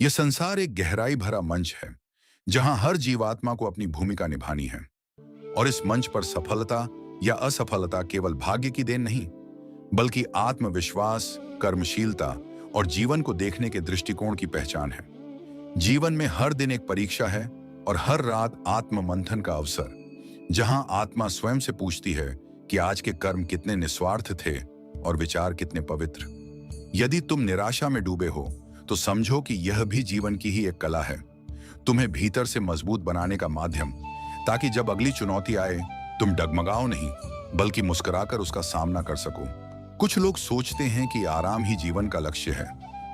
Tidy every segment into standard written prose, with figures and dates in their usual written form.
यह संसार एक गहराई भरा मंच है जहां हर जीवात्मा को अपनी भूमिका निभानी है। और इस मंच पर सफलता या असफलता केवल भाग्य की देन नहीं, बल्कि आत्मविश्वास, कर्मशीलता और जीवन को देखने के दृष्टिकोण की पहचान है। जीवन में हर दिन एक परीक्षा है और हर रात आत्म मंथन का अवसर, जहां आत्मा स्वयं से पूछती है कि आज के कर्म कितने निस्वार्थ थे और विचार कितने पवित्र। यदि तुम निराशा में डूबे हो तो समझो कि यह भी जीवन की ही एक कला है, तुम्हें भीतर से मजबूत बनाने का माध्यम, ताकि जब अगली चुनौती आए तुम डगमगाओ नहीं बल्कि मुस्कुराकर उसका सामना कर सको। कुछ लोग सोचते हैं कि आराम ही जीवन का लक्ष्य है,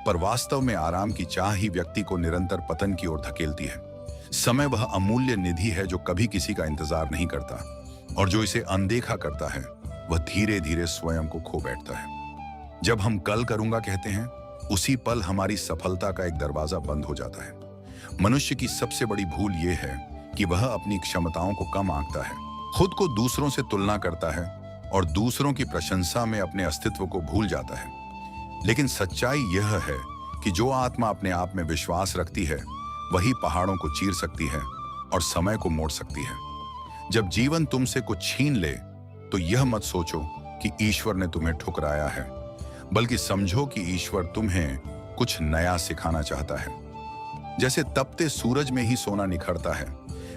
पर वास्तव में आराम की चाह ही व्यक्ति को निरंतर पतन की ओर धकेलती है। समय वह अमूल्य निधि है जो कभी किसी का इंतजार नहीं करता, और जो इसे अनदेखा करता है वह धीरे धीरे स्वयं को खो बैठता है। जब हम कल करूंगा कहते हैं, उसी पल हमारी सफलता का एक दरवाजा बंद हो जाता है। मनुष्य की सबसे बड़ी भूल यह है कि वह अपनी क्षमताओं को कम आंकता है, खुद को दूसरों से तुलना करता है और दूसरों की प्रशंसा में अपने अस्तित्व को भूल जाता है। लेकिन सच्चाई यह है कि जो आत्मा अपने आप में विश्वास रखती है वही पहाड़ों को चीर सकती है और समय को मोड़ सकती है। जब जीवन तुमसे कुछ छीन ले तो यह मत सोचो कि ईश्वर ने तुम्हें ठुकराया है, बल्कि समझो कि ईश्वर तुम्हें कुछ नया सिखाना चाहता है। जैसे तपते सूरज में ही सोना निखरता है,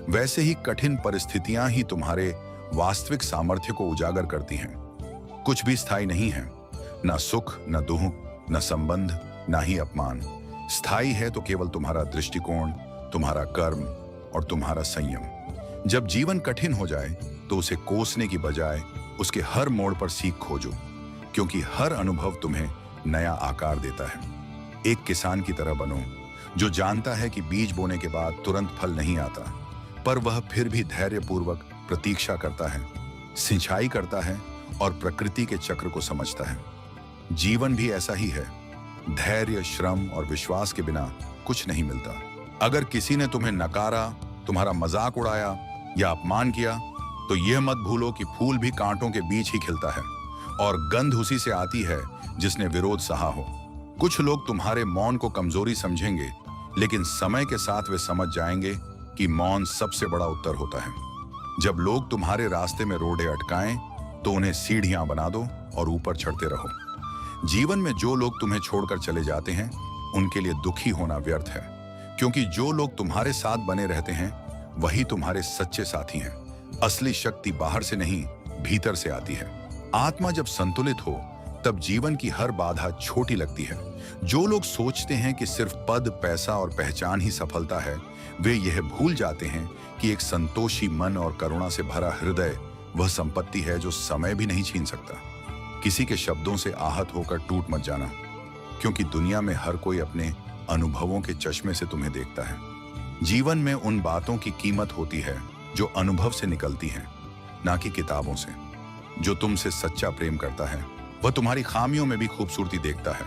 वैसे ही कठिन परिस्थितियां ही तुम्हारे वास्तविक सामर्थ्य को उजागर करती हैं। कुछ भी स्थायी नहीं है, ना सुख, ना दुख, ना संबंध, ना ही अपमान। स्थायी है तो केवल तुम्हारा दृष्टिकोण, तुम्हारा कर्म और तुम्हारा संयम। जब जीवन कठिन हो जाए तो उसे कोसने की बजाय उसके हर मोड़ पर सीख खोजो, क्योंकि हर अनुभव तुम्हें नया आकार देता है। एक किसान की तरह बनो जो जानता है कि बीज बोने के बाद तुरंत फल नहीं आता, पर वह फिर भी धैर्यपूर्वक प्रतीक्षा करता है, सिंचाई करता है और प्रकृति के चक्र को समझता है। जीवन भी ऐसा ही है। धैर्य, श्रम और विश्वास के बिना कुछ नहीं मिलता। अगर किसी ने तुम्हें नकारा, तुम्हारा मजाक उड़ाया या अपमान किया, तो यह मत भूलो कि फूल भी कांटों के बीच ही खिलता है और गंध उसी से आती है जिसने विरोध सहा हो। कुछ लोग तुम्हारे मौन को कमजोरी समझेंगे, लेकिन समय के साथ वे समझ जाएंगे कि मौन सबसे बड़ा उत्तर होता है। जब लोग तुम्हारे रास्ते में रोड़े अटकाएं तो उन्हें सीढ़ियां बना दो और ऊपर चढ़ते रहो। जीवन में जो लोग तुम्हें छोड़कर चले जाते हैं उनके लिए दुखी होना व्यर्थ है, क्योंकि जो लोग तुम्हारे साथ बने रहते हैं वही तुम्हारे सच्चे साथी हैं। असली शक्ति बाहर से नहीं, भीतर से आती है। आत्मा जब संतुलित हो तब जीवन की हर बाधा छोटी लगती है। जो लोग सोचते हैं कि सिर्फ पद, पैसा और पहचान ही सफलता है, वे यह भूल जाते हैं कि एक संतोषी मन और करुणा से भरा हृदय वह संपत्ति है जो समय भी नहीं छीन सकता। किसी के शब्दों से आहत होकर टूट मत जाना, क्योंकि दुनिया में हर कोई अपने अनुभवों के चश्मे से तुम्हें देखता है। जीवन में उन बातों की कीमत होती है जो अनुभव से निकलती हैं, ना कि किताबों से। जो तुमसे सच्चा प्रेम करता है वह तुम्हारी खामियों में भी खूबसूरती देखता है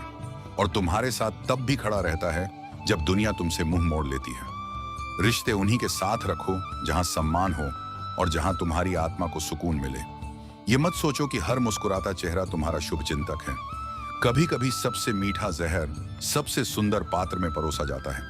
और तुम्हारे साथ तब भी खड़ा रहता है जब दुनिया तुमसे मुंह मोड़ लेती है। रिश्ते उन्हीं के साथ रखो जहां सम्मान हो और जहां तुम्हारी आत्मा को सुकून मिले। ये मत सोचो कि हर मुस्कुराता चेहरा तुम्हारा शुभ चिंतक है। कभी कभी सबसे मीठा जहर सबसे सुंदर पात्र में परोसा जाता है।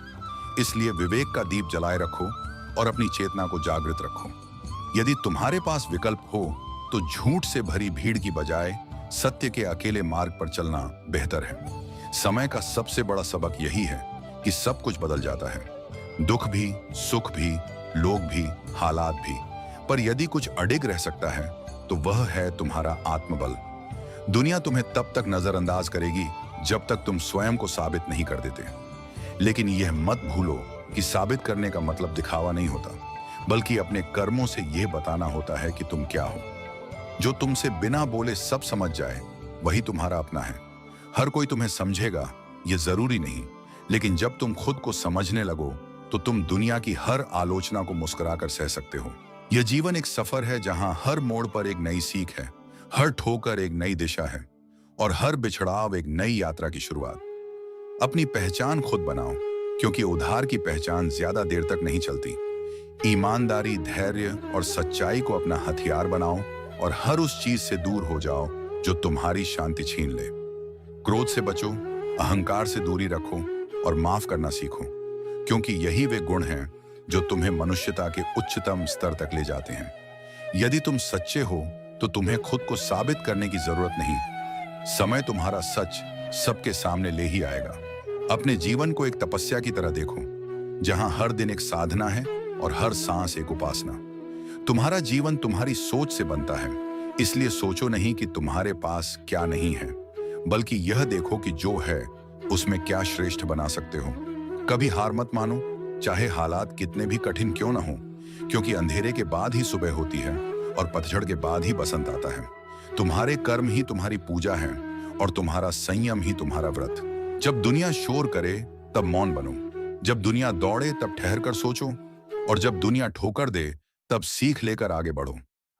इसलिए विवेक का दीप जलाए रखो और अपनी चेतना को जागृत रखो। यदि तुम्हारे पास विकल्प हो तो झूठ से भरी भीड़ की बजाय सत्य के अकेले मार्ग पर चलना बेहतर है। समय का सबसे बड़ा सबक यही है कि सब कुछ बदल जाता है, दुख भी, सुख भी, लोग भी, हालात भी। पर यदि कुछ अडिग रह सकता है तो वह है तुम्हारा आत्मबल। दुनिया तुम्हें तब तक नजरअंदाज करेगी जब तक तुम स्वयं को साबित नहीं कर देते। लेकिन यह मत भूलो कि साबित करने का मतलब दिखावा नहीं होता, बल्कि अपने कर्मों से यह बताना होता है कि तुम क्या हो। जो तुमसे बिना बोले सब समझ जाए वही तुम्हारा अपना है। हर कोई तुम्हें समझेगा यह जरूरी नहीं, लेकिन जब तुम खुद को समझने लगो तो तुम दुनिया की हर आलोचना को मुस्कुराकर सह सकते हो। यह जीवन एक सफर है जहां हर मोड़ पर एक नई सीख है, हर ठोकर एक नई दिशा है और हर बिछड़ाव एक नई यात्रा की शुरुआत। अपनी पहचान खुद बनाओ, क्योंकि उधार की पहचान ज्यादा देर तक नहीं चलती। ईमानदारी, धैर्य और सच्चाई को अपना हथियार बनाओ और हर उस चीज से दूर हो जाओ जो तुम्हारी शांति छीन ले। क्रोध से बचो, अहंकार से दूरी रखो और माफ करना सीखो, क्योंकि यही वे गुण हैं जो तुम्हें मनुष्यता के उच्चतम स्तर तक ले जाते हैं। यदि तुम सच्चे हो तो तुम्हें खुद को साबित करने की जरूरत नहीं। समय तुम्हारा सच सबके सामने ले ही आएगा। अपने जीवन को एक तपस्या की तरह देखो, जहां हर दिन एक साधना है और हर सांस एक उपासना। तुम्हारा जीवन तुम्हारी सोच से बनता है, इसलिए सोचो नहीं कि तुम्हारे पास क्या नहीं है, बल्कि यह देखो कि जो है उसमें क्या श्रेष्ठ बना सकते हो। कभी हार मत मानो, चाहे हालात कितने भी कठिन क्यों ना हो, क्योंकि अंधेरे के बाद ही सुबह होती है और पतझड़ के बाद ही बसंत आता है। तुम्हारे कर्म ही तुम्हारी पूजा है और तुम्हारा संयम ही तुम्हारा व्रत। जब दुनिया शोर करे तब मौन बनो, जब दुनिया दौड़े तब ठहर कर सोचो, और जब दुनिया ठोकर दे तब सीख लेकर आगे बढ़ो।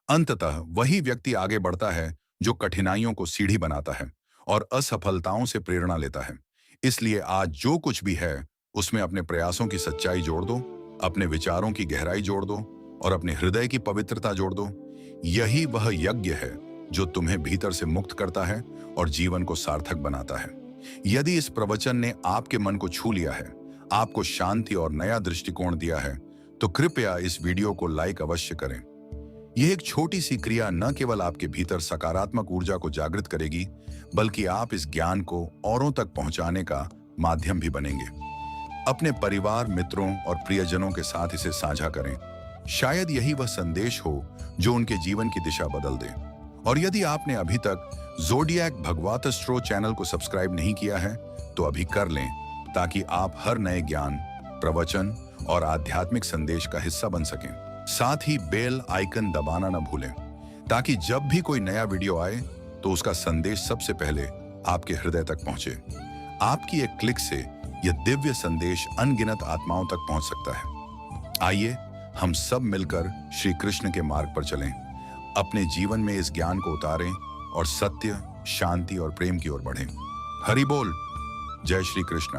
अंततः वही व्यक्ति आगे बढ़ता है जो कठिनाइयों को सीढ़ी बनाता है और असफलताओं से प्रेरणा लेता है। इसलिए आज जो कुछ भी है उसमें अपने प्रयासों की सच्चाई जोड़ दो, अपने विचारों की गहराई जोड़ दो और अपने हृदय की पवित्रता जोड़ दो। यही वह यज्ञ है जो तुम्हें भीतर से मुक्त करता है और जीवन को सार्थक बनाता है। यदि इस प्रवचन ने आपके मन को छू लिया है, आपको शांति और नया दृष्टिकोण दिया है, तो कृपया इस वीडियो को लाइक अवश्य करें। यह एक छोटी सी क्रिया न केवल आपके भीतर सकारात्मक ऊर्जा को जागृत करेगी, बल्कि आप इस ज्ञान को औरों तक पहुंचाने का माध्यम भी बनेंगे। अपने परिवार, मित्रों और प्रियजनों के साथ इसे साझा करें। शायद यही वह संदेश हो जो उनके जीवन की दिशा बदल दे। और यदि आपने अभी तक ज़ोडिएक भगवातस्त्रो चैनल को सब्सक्राइब नहीं किया है तो अभी कर लें, ताकि आप हर नए ज्ञान, प्रवचन और आध्यात्मिक संदेश का हिस्सा बन सकें। साथ ही बेल आइकन दबाना न भूलें, ताकि जब भी कोई नया वीडियो आए तो उसका संदेश सबसे पहले आपके हृदय तक पहुंचे। आपकी एक क्लिक से यह दिव्य संदेश अनगिनत आत्माओं तक पहुंच सकता है। आइए हम सब मिलकर श्री कृष्ण के मार्ग पर चलें, अपने जीवन में इस ज्ञान को उतारें और सत्य, शांति और प्रेम की ओर बढ़ें। हरि बोल। जय श्री कृष्ण।